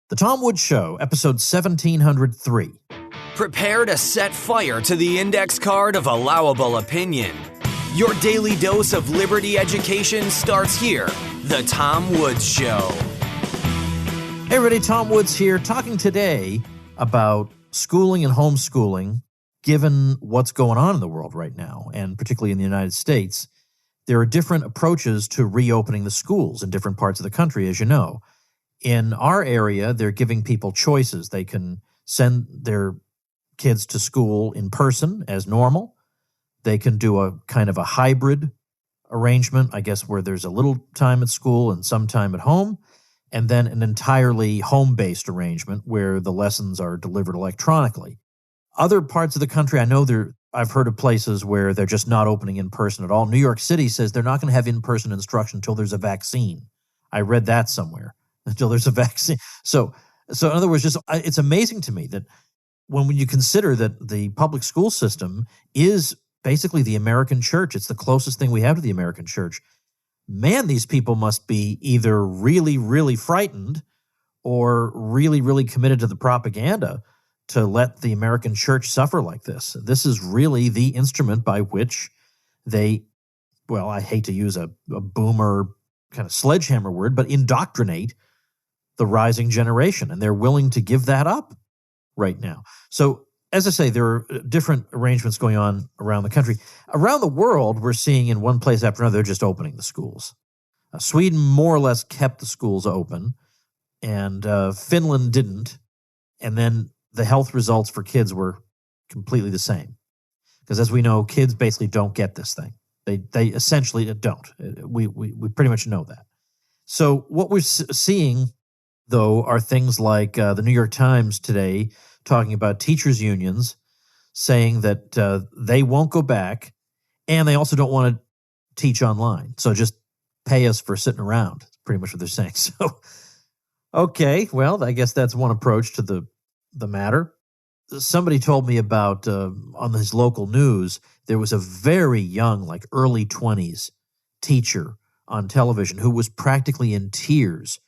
The Tom Woods Show, episode 1703. Prepare to set fire to the index card of allowable opinion. Your daily dose of liberty education starts here. The Tom Woods Show. Hey everybody, Tom Woods here, talking today about schooling and homeschooling, given what's going on in the world right now, and particularly in the United States. There are different approaches to reopening the schools in different parts of the country, as you know. In our area, they're giving people choices. They can send their kids to school in person as normal. They can do a kind of a hybrid arrangement, I guess, where there's a little time at school and some time at home, and then an entirely home-based arrangement where the lessons are delivered electronically. Other parts of the country, I've heard of places where they're just not opening in person at all. New York City says they're not going to have in-person instruction until there's a vaccine. I read that somewhere. Until there's a vaccine. So in other words, it's amazing to me that when you consider that the public school system is basically the American church, it's the closest thing we have to the American church. Man, these people must be either really, really frightened or really, really committed to the propaganda to let the American church suffer like this. This is really the instrument by which they, well, I hate to use a boomer kind of sledgehammer word, but indoctrinate the rising generation, and they're willing to give that up right now. So, as I say, there are different arrangements going on around the country. Around the world, we're seeing in one place after another, they're just opening the schools. Sweden more or less kept the schools open, and Finland didn't. And then the health results for kids were completely the same. Because as we know, kids basically don't get this thing. They essentially don't. We pretty much know that. So what we're seeing, though, are things like the New York Times today talking about teachers' unions saying that they won't go back, and they also don't want to teach online. So just pay us for sitting around. That's pretty much what they're saying. So, okay, well, I guess that's one approach to the matter. Somebody told me about, on his local news, there was a very young, like early 20s teacher on television who was practically in tears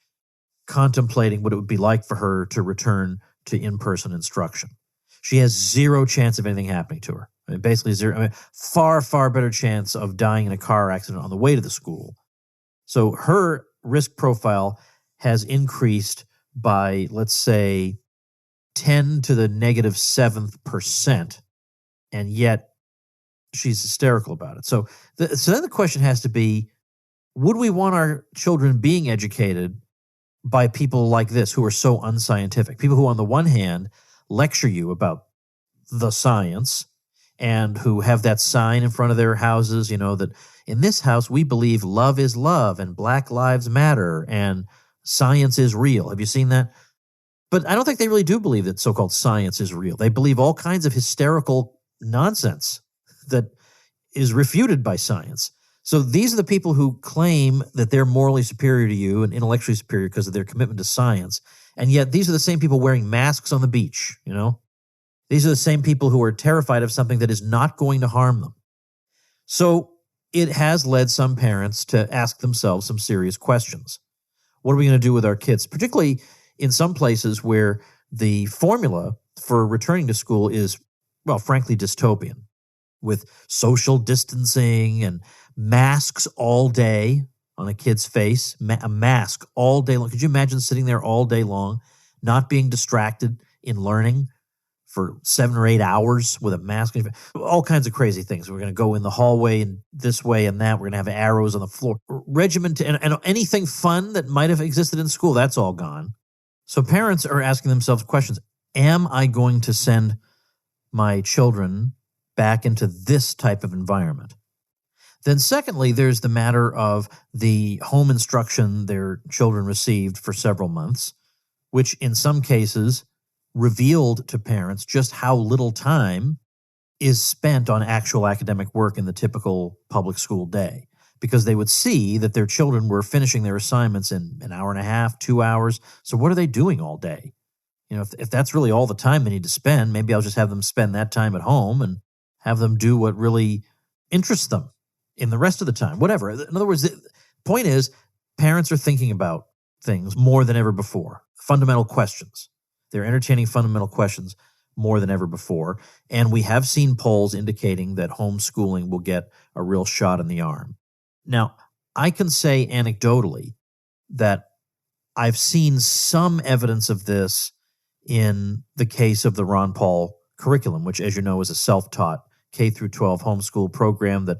contemplating what it would be like for her to return to in-person instruction. She has zero chance of anything happening to her. I mean, basically zero. I mean, far, far better chance of dying in a car accident on the way to the school. So her risk profile has increased by, let's say, 10 to the negative 7th percent, and yet she's hysterical about it. So then the question has to be, would we want our children being educated by people like this who are so unscientific? People who, on the one hand, lecture you about the science and who have that sign in front of their houses, that in this house we believe love is love and Black Lives Matter and science is real. Have you seen that? But I don't think they really do believe that so-called science is real. They believe all kinds of hysterical nonsense that is refuted by science. So these are the people who claim that they're morally superior to you and intellectually superior because of their commitment to science. And yet these are the same people wearing masks on the beach, These are the same people who are terrified of something that is not going to harm them. So it has led some parents to ask themselves some serious questions. What are we going to do with our kids? Particularly in some places where the formula for returning to school is, well, frankly, dystopian, with social distancing and masks all day on a kid's face, a mask all day long. Could you imagine sitting there all day long, not being distracted in learning for 7 or 8 hours with a mask? All kinds of crazy things. We're going to go in the hallway and this way and that. We're going to have arrows on the floor. Regiment and anything fun that might have existed in school, that's all gone. So parents are asking themselves questions. Am I going to send my children back into this type of environment? Then secondly, there's the matter of the home instruction their children received for several months, which in some cases revealed to parents just how little time is spent on actual academic work in the typical public school day, because they would see that their children were finishing their assignments in an hour and a half, 2 hours. So what are they doing all day? If that's really all the time they need to spend, maybe I'll just have them spend that time at home and have them do what really interests them in the rest of the time, whatever. In other words, the point is, parents are thinking about things more than ever before. Fundamental questions. They're entertaining fundamental questions more than ever before. And we have seen polls indicating that homeschooling will get a real shot in the arm. Now, I can say anecdotally that I've seen some evidence of this in the case of the Ron Paul curriculum, which, as you know, is a self-taught K through 12 homeschool program that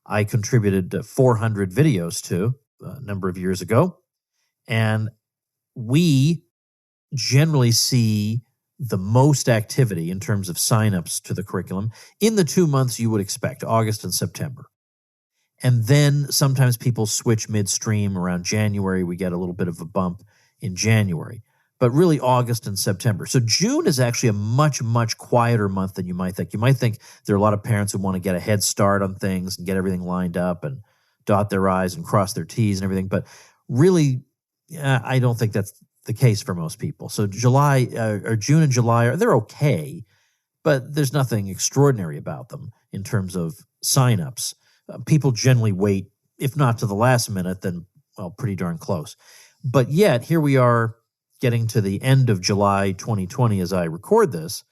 I contributed 400 videos to a number of years ago. And we generally see the most activity in terms of signups to the curriculum in the 2 months you would expect, August and September. And then sometimes people switch midstream around January. We get a little bit of a bump in January, but really August and September. So June is actually a much, much quieter month than you might think. You might think there are a lot of parents who want to get a head start on things and get everything lined up and dot their I's and cross their T's and everything. But really, I don't think that's the case for most people. So July or June and July, they're okay, but there's nothing extraordinary about them in terms of signups. People generally wait, if not to the last minute, then, well, pretty darn close. But yet, here we are getting to the end of July 2020 as I record this,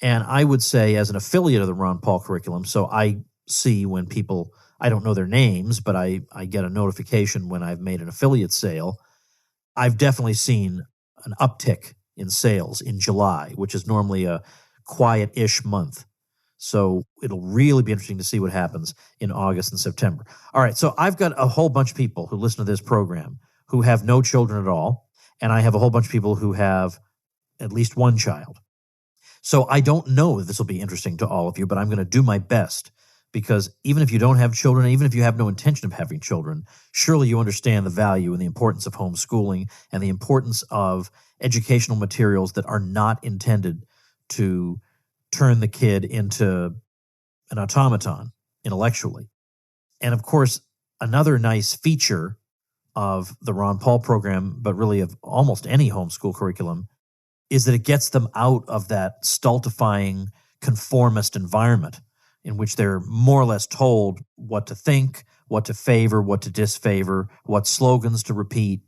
and I would say as an affiliate of the Ron Paul curriculum, so I see when people, I don't know their names, but I get a notification when I've made an affiliate sale. I've definitely seen an uptick in sales in July, which is normally a quiet-ish month. So it'll really be interesting to see what happens in August and September. All right, so I've got a whole bunch of people who listen to this program who have no children at all, and I have a whole bunch of people who have at least one child. So I don't know if this will be interesting to all of you, but I'm going to do my best, because even if you don't have children, even if you have no intention of having children, surely you understand the value and the importance of homeschooling and the importance of educational materials that are not intended to turn the kid into an automaton intellectually. And of course, another nice feature of the Ron Paul program, but really of almost any homeschool curriculum, is that it gets them out of that stultifying conformist environment in which they're more or less told what to think, what to favor, what to disfavor, what slogans to repeat.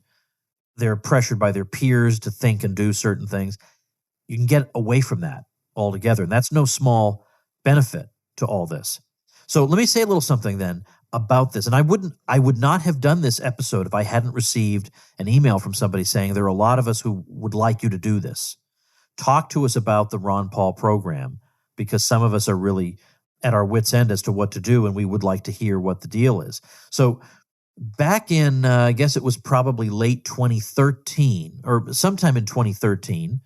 They're pressured by their peers to think and do certain things. You can get away from that altogether, and that's no small benefit to all this. So let me say a little something then about this. And I would not have done this episode if I hadn't received an email from somebody saying there are a lot of us who would like you to do this. Talk to us about the Ron Paul program, because some of us are really at our wits' end as to what to do, and we would like to hear what the deal is. So back in, I guess it was probably late 2013, or sometime in 2013,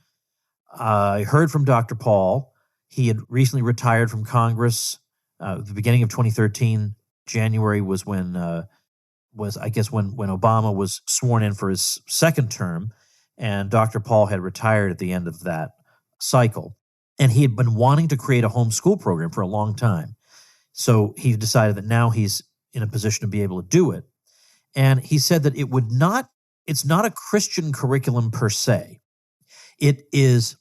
I heard from Dr. Paul. He had recently retired from Congress. The beginning of 2013, January was when Obama was sworn in for his second term, and Dr. Paul had retired at the end of that cycle. And he had been wanting to create a homeschool program for a long time. So he decided that now he's in a position to be able to do it. And he said that it's not a Christian curriculum per se. It is,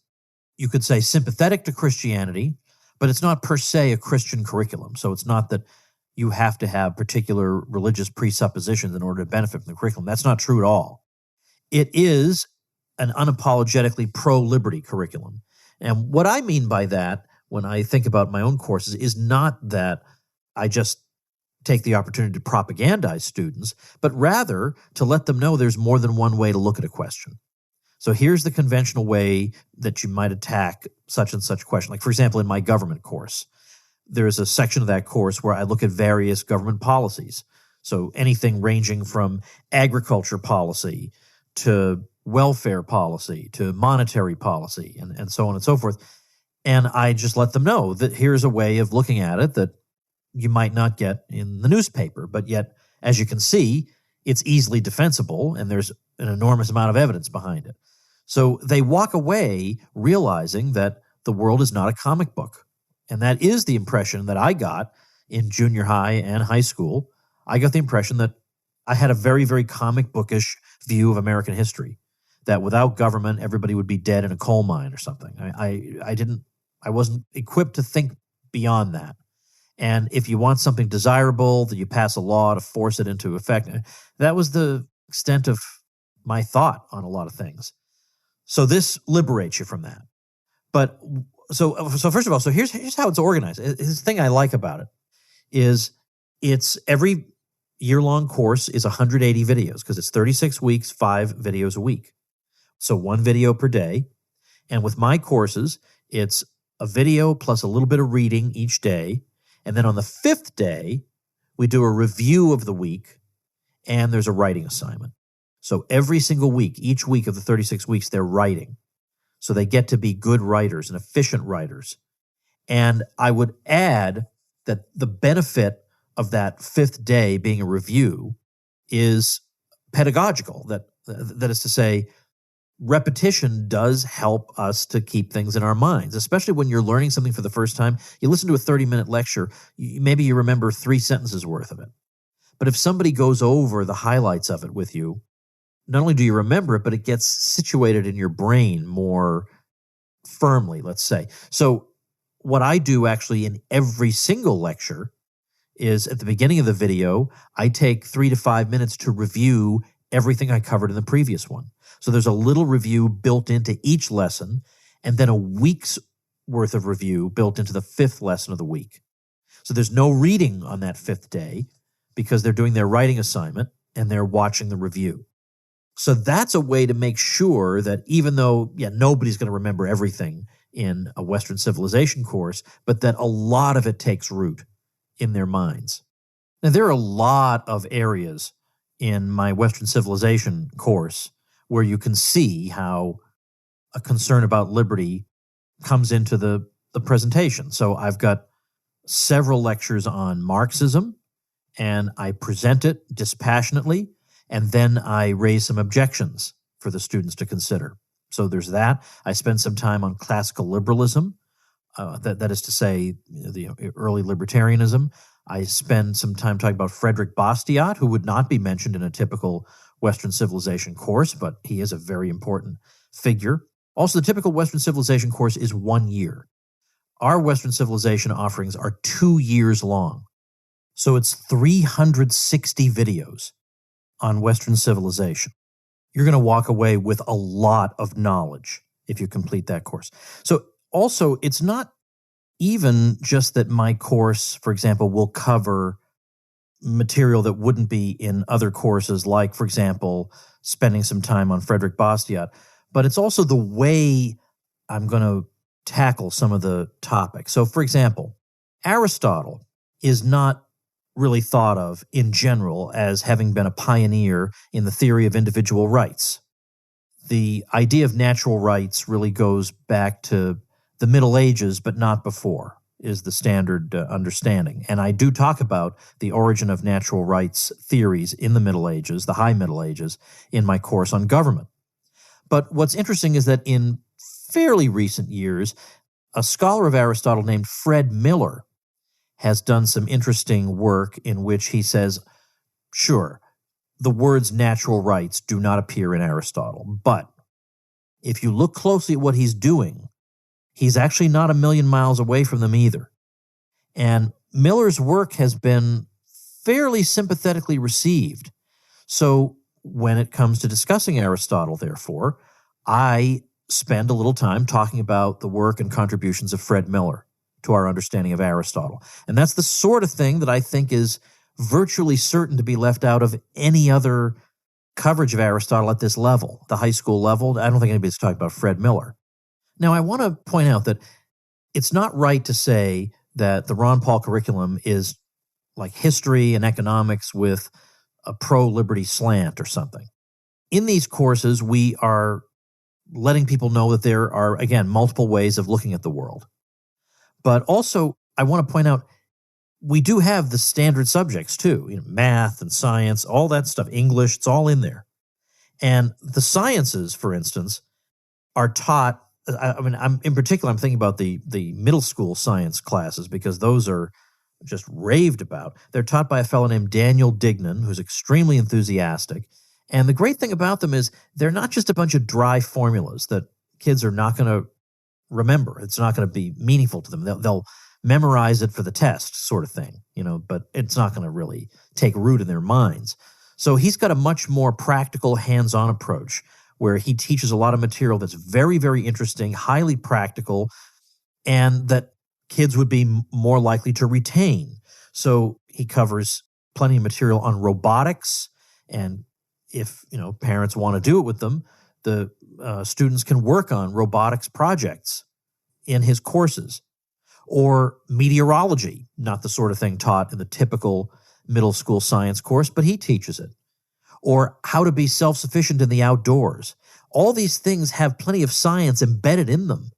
you could say, sympathetic to Christianity, but it's not per se a Christian curriculum. So it's not that you have to have particular religious presuppositions in order to benefit from the curriculum. That's not true at all. It is an unapologetically pro-liberty curriculum. And what I mean by that, when I think about my own courses, is not that I just take the opportunity to propagandize students, but rather to let them know there's more than one way to look at a question. So here's the conventional way that you might attack such and such question. Like, for example, in my government course, there's a section of that course where I look at various government policies. So anything ranging from agriculture policy to welfare policy to monetary policy and so on and so forth. And I just let them know that here's a way of looking at it that you might not get in the newspaper. But yet, as you can see, it's easily defensible and there's an enormous amount of evidence behind it. So they walk away realizing that the world is not a comic book. And that is the impression that I got in junior high and high school. I got the impression that I had a very, very comic bookish view of American history, that without government, everybody would be dead in a coal mine or something. I wasn't equipped to think beyond that. And if you want something desirable, that you pass a law to force it into effect. That was the extent of my thought on a lot of things. So this liberates you from that. But so first of all, so here's how it's organized. The thing I like about it is it's every year-long course is 180 videos because it's 36 weeks, 5 videos a week. So 1 video per day. And with my courses, it's a video plus a little bit of reading each day. And then on the 5th day, we do a review of the week, and there's a writing assignment. So every single week, each week of the 36 weeks, they're writing. So they get to be good writers and efficient writers. And I would add that the benefit of that 5th day being a review is pedagogical. That is to say, repetition does help us to keep things in our minds, especially when you're learning something for the first time. You listen to a 30-minute lecture, maybe you remember 3 sentences worth of it. But if somebody goes over the highlights of it with you, not only do you remember it, but it gets situated in your brain more firmly, let's say. So what I do actually in every single lecture is at the beginning of the video, I take 3 to 5 minutes to review everything I covered in the previous one. So there's a little review built into each lesson, and then a week's worth of review built into the 5th lesson of the week. So there's no reading on that 5th day because they're doing their writing assignment and they're watching the review. So that's a way to make sure that even though, nobody's going to remember everything in a Western civilization course, but that a lot of it takes root in their minds. Now, there are a lot of areas in my Western civilization course where you can see how a concern about liberty comes into the presentation. So I've got several lectures on Marxism, and I present it dispassionately, and then I raise some objections for the students to consider. So there's that. I spend some time on classical liberalism, that is to say, the early libertarianism. I spend some time talking about Frederick Bastiat, who would not be mentioned in a typical Western civilization course, but he is a very important figure. Also, the typical Western civilization course is 1 year. Our Western civilization offerings are 2 years long. So it's 360 videos on Western civilization. You're going to walk away with a lot of knowledge if you complete that course. So also, it's not even just that my course, for example, will cover material that wouldn't be in other courses, like, for example, spending some time on Frederick Bastiat, but it's also the way I'm going to tackle some of the topics. So, for example, Aristotle is not really thought of in general as having been a pioneer in the theory of individual rights. The idea of natural rights really goes back to the Middle Ages, but not before, is the standard understanding. And I do talk about the origin of natural rights theories in the Middle Ages, the High Middle Ages, in my course on government. But what's interesting is that in fairly recent years, a scholar of Aristotle named Fred Miller has done some interesting work in which he says, sure, the words natural rights do not appear in Aristotle, but if you look closely at what he's doing, he's actually not a million miles away from them either. And Miller's work has been fairly sympathetically received. So when it comes to discussing Aristotle, therefore, I spend a little time talking about the work and contributions of Fred Miller to our understanding of Aristotle. And that's the sort of thing that I think is virtually certain to be left out of any other coverage of Aristotle at this level, the high school level. I don't think anybody's talking about Fred Miller. Now, I want to point out that it's not right to say that the Ron Paul curriculum is like history and economics with a pro-liberty slant or something. In these courses, we are letting people know that there are, again, multiple ways of looking at the world. But also, I want to point out, we do have the standard subjects too, math and science, all that stuff, English, it's all in there. And the sciences, for instance, are taught. I'm thinking about the middle school science classes because those are just raved about. They're taught by a fellow named Daniel Dignan, who's extremely enthusiastic. And the great thing about them is they're not just a bunch of dry formulas that kids are not going to remember. It's not going to be meaningful to them. They'll memorize it for the test sort of thing, but it's not going to really take root in their minds. So he's got a much more practical, hands-on approach where he teaches a lot of material that's very, very interesting, highly practical, and that kids would be more likely to retain. So he covers plenty of material on robotics, and if parents want to do it with them, the students can work on robotics projects in his courses. Or meteorology, not the sort of thing taught in the typical middle school science course, but he teaches it. Or how to be self-sufficient in the outdoors. All these things have plenty of science embedded in them,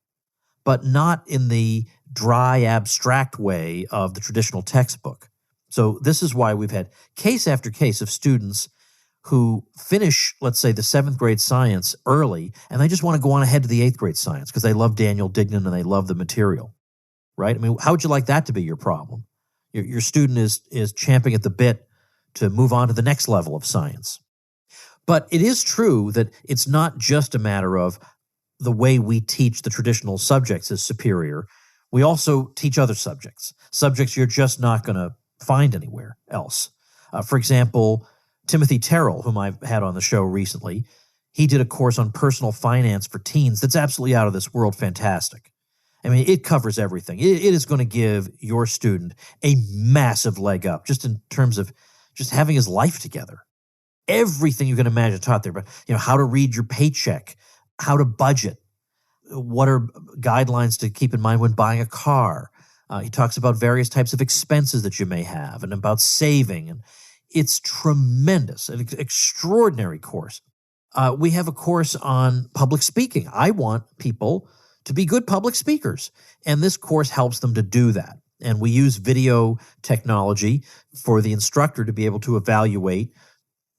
but not in the dry, abstract way of the traditional textbook. So this is why we've had case after case of students who finish, let's say, the 7th grade science early, and they just want to go on ahead to the 8th grade science because they love Daniel Dignan and they love the material. Right? I mean, how would you like that to be your problem? Your student is champing at the bit to move on to the next level of science. But it is true that it's not just a matter of the way we teach the traditional subjects is superior. We also teach other subjects you're just not going to find anywhere else. For example, Timothy Terrell, whom I've had on the show recently, he did a course on personal finance for teens that's absolutely out of this world fantastic. I mean, it covers everything. It is going to give your student a massive leg up just in terms of just having his life together. Everything you can imagine taught there, but how to read your paycheck, how to budget, what are guidelines to keep in mind when buying a car. He talks about various types of expenses that you may have and about saving. And it's tremendous, an extraordinary course. We have a course on public speaking. I want people to be good public speakers. And this course helps them to do that. And we use video technology for the instructor to be able to evaluate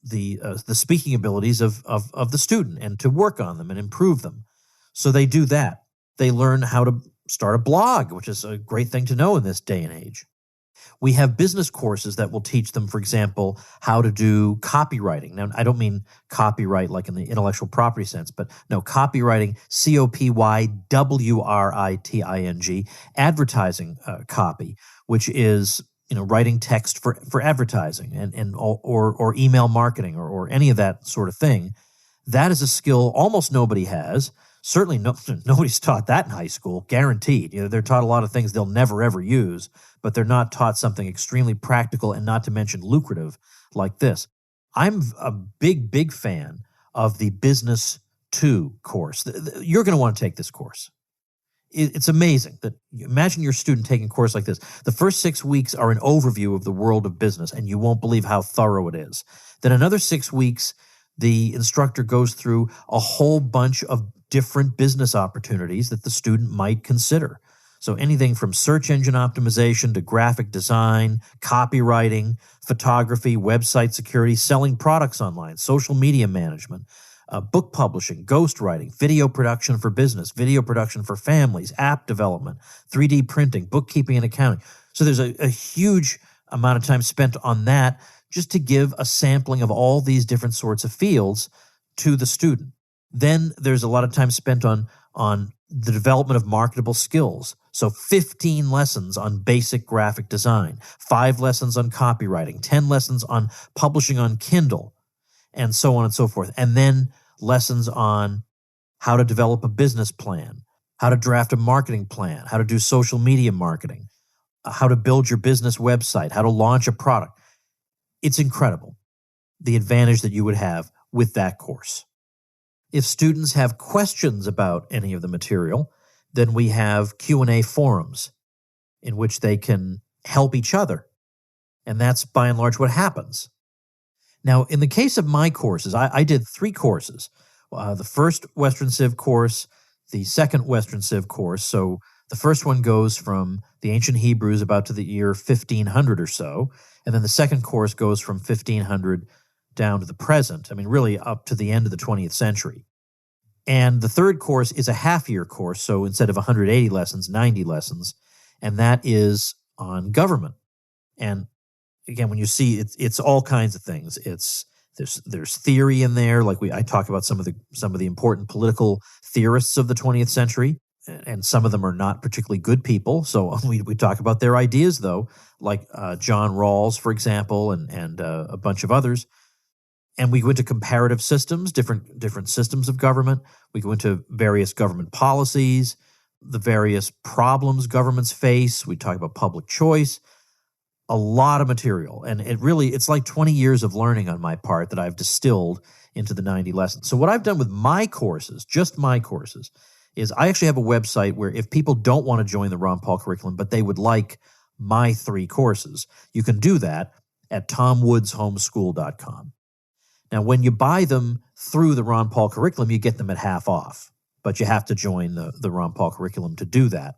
the speaking abilities of the student and to work on them and improve them. So they do that. They learn how to start a blog, which is a great thing to know in this day and age. We have business courses that will teach them, for example, how to do copywriting. Now, I don't mean copyright like in the intellectual property sense, but no, copywriting, copywriting, advertising copy, which is writing text for advertising or email marketing or any of that sort of thing. That is a skill almost nobody has. Certainly nobody's taught that in high school, guaranteed. They're taught a lot of things they'll never, ever use, but they're not taught something extremely practical and not to mention lucrative like this. I'm a big, big fan of the Business 2 course. You're going to want to take this course. It's amazing that imagine your student taking a course like this. The first 6 weeks are an overview of the world of business, and you won't believe how thorough it is. Then another 6 weeks, the instructor goes through a whole bunch of different business opportunities that the student might consider. So anything from search engine optimization to graphic design, copywriting, photography, website security, selling products online, social media management, book publishing, ghostwriting, video production for business, video production for families, app development, 3D printing, bookkeeping and accounting. So there's a huge amount of time spent on that just to give a sampling of all these different sorts of fields to the student. Then there's a lot of time spent on the development of marketable skills. So 15 lessons on basic graphic design, 5 lessons on copywriting, 10 lessons on publishing on Kindle, and so on and so forth. And then lessons on how to develop a business plan, how to draft a marketing plan, how to do social media marketing, how to build your business website, how to launch a product. It's incredible, the advantage that you would have with that course. If students have questions about any of the material, then we have Q&A forums in which they can help each other. And that's by and large what happens. Now, in the case of my courses, I did 3 courses. The first Western Civ course, the second Western Civ course. So the first one goes from the ancient Hebrews about to the year 1500 or so. And then the second course goes from 1500 down to the present. I mean, really up to the end of the 20th century. And the third course is a half-year course, so instead of 180 lessons, 90 lessons, and that is on government. And again, when you see it's all kinds of things. There's theory in there, like I talk about some of the important political theorists of the 20th century, and some of them are not particularly good people. So we talk about their ideas, though, like John Rawls, for example, and a bunch of others. And we go into comparative systems, different systems of government. We go into various government policies, the various problems governments face. We talk about public choice, a lot of material. And it's like 20 years of learning on my part that I've distilled into the 90 lessons. So what I've done with my courses, just my courses, is I actually have a website where if people don't want to join the Ron Paul curriculum, but they would like my 3 courses, you can do that at tomwoodshomeschool.com. Now, when you buy them through the Ron Paul curriculum, you get them at half off, but you have to join the Ron Paul curriculum to do that.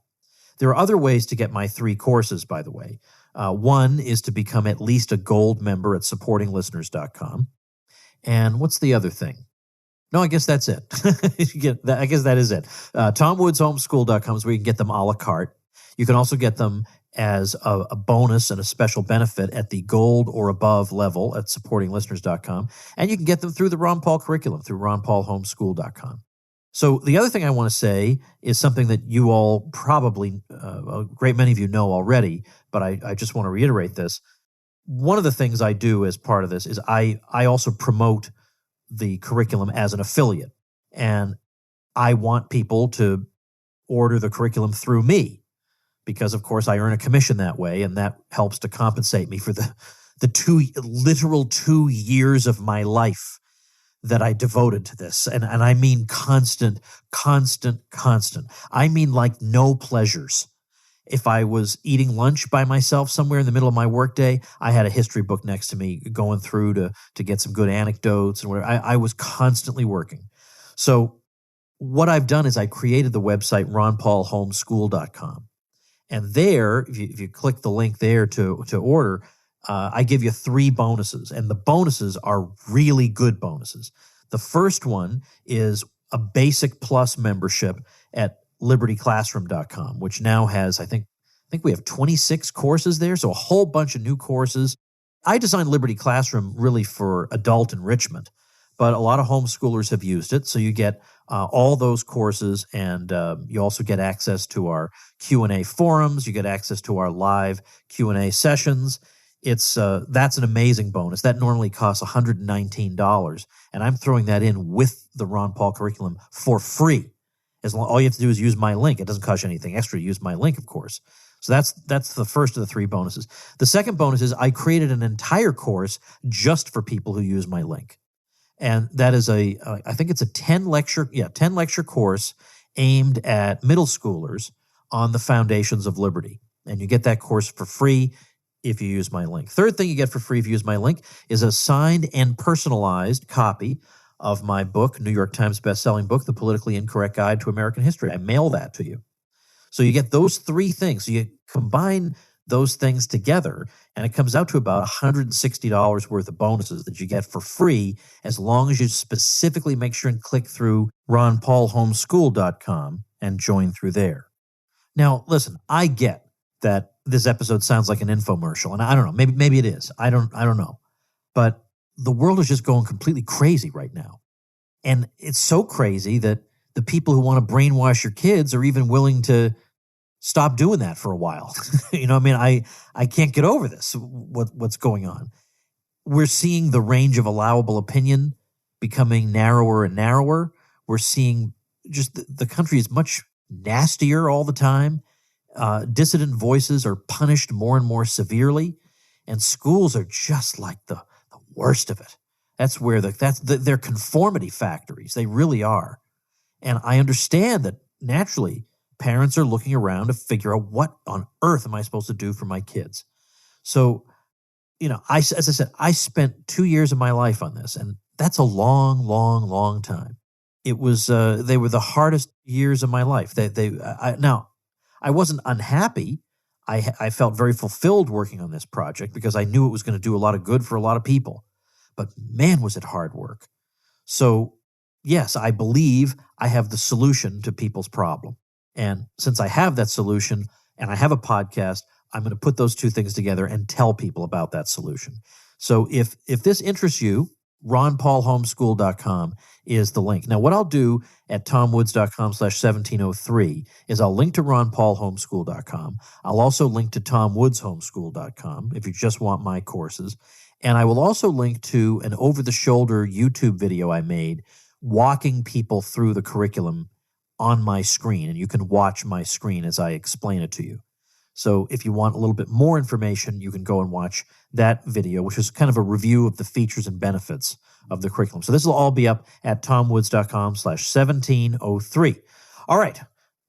There are other ways to get my 3 courses, by the way. One is to become at least a gold member at supportinglisteners.com. And what's the other thing? No, I guess that's it. I guess that is it. TomWoodsHomeschool.com is where you can get them a la carte. You can also get them as a bonus and a special benefit at the gold or above level at supportinglisteners.com. And you can get them through the Ron Paul curriculum, through ronpaulhomeschool.com. So the other thing I want to say is something that you all probably, a great many of you know already, but I just want to reiterate this. One of the things I do as part of this is I also promote the curriculum as an affiliate. And I want people to order the curriculum through me because, of course, I earn a commission that way, and that helps to compensate me for the literal 2 years of my life that I devoted to this. And I mean constant. I mean like no pleasures. If I was eating lunch by myself somewhere in the middle of my workday, I had a history book next to me going through to get some good anecdotes and whatever. I was constantly working. So what I've done is I created the website ronpaulhomeschool.com. And there, if you click the link there to order, I give you 3 bonuses. And the bonuses are really good bonuses. The first one is a basic plus membership at libertyclassroom.com, which now has, I think we have 26 courses there, so a whole bunch of new courses. I designed Liberty Classroom really for adult enrichment, but a lot of homeschoolers have used it, so you get all those courses, and you also get access to our Q&A forums, you get access to our live Q&A sessions. That's an amazing bonus. That normally costs $119, and I'm throwing that in with the Ron Paul curriculum for free. All you have to do is use my link. It doesn't cost you anything extra to use my link, of course. So that's the first of the 3 bonuses. The second bonus is I created an entire course just for people who use my link. And that is I think it's a 10 lecture course aimed at middle schoolers on the foundations of liberty. And you get that course for free if you use my link. Third thing you get for free if you use my link is a signed and personalized copy of my book, New York Times bestselling book, The Politically Incorrect Guide to American History. I mail that to you. So you get those 3 things. So you combine those things together, and it comes out to about $160 worth of bonuses that you get for free as long as you specifically make sure and click through ronpaulhomeschool.com and join through there. Now, listen, I get that this episode sounds like an infomercial, and I don't know, maybe it is. I don't know. But the world is just going completely crazy right now. And it's so crazy that the people who want to brainwash your kids are even willing to stop doing that for a while. I can't get over this, what's going on. We're seeing the range of allowable opinion becoming narrower and narrower. We're seeing just the country is much nastier all the time. Dissident voices are punished more and more severely. And schools are just like the worst of it. That's where they're conformity factories. They really are. And I understand that naturally parents are looking around to figure out what on earth am I supposed to do for my kids. So, as I said, I spent 2 years of my life on this, and that's a long, long, long time. It was they were the hardest years of my life. Now, I wasn't unhappy. I felt very fulfilled working on this project because I knew it was going to do a lot of good for a lot of people. But man, was it hard work. So, yes, I believe I have the solution to people's problem. And since I have that solution and I have a podcast, I'm going to put those 2 things together and tell people about that solution. So if this interests you, ronpaulhomeschool.com is the link. Now, what I'll do at tomwoods.com/1703 is I'll link to ronpaulhomeschool.com. I'll also link to tomwoodshomeschool.com if you just want my courses. And I will also link to an over-the-shoulder YouTube video I made walking people through the curriculum on my screen. And you can watch my screen as I explain it to you. So if you want a little bit more information, you can go and watch that video, which is kind of a review of the features and benefits of the curriculum. So this will all be up at tomwoods.com/1703. All right,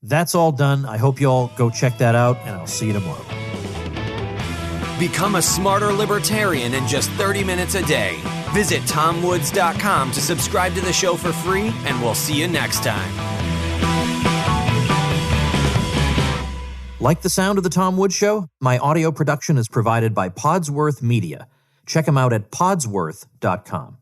that's all done. I hope you all go check that out, and I'll see you tomorrow. Become a smarter libertarian in just 30 minutes a day. Visit tomwoods.com to subscribe to the show for free, and we'll see you next time. Like the sound of The Tom Woods Show? My audio production is provided by Podsworth Media. Check them out at podsworth.com.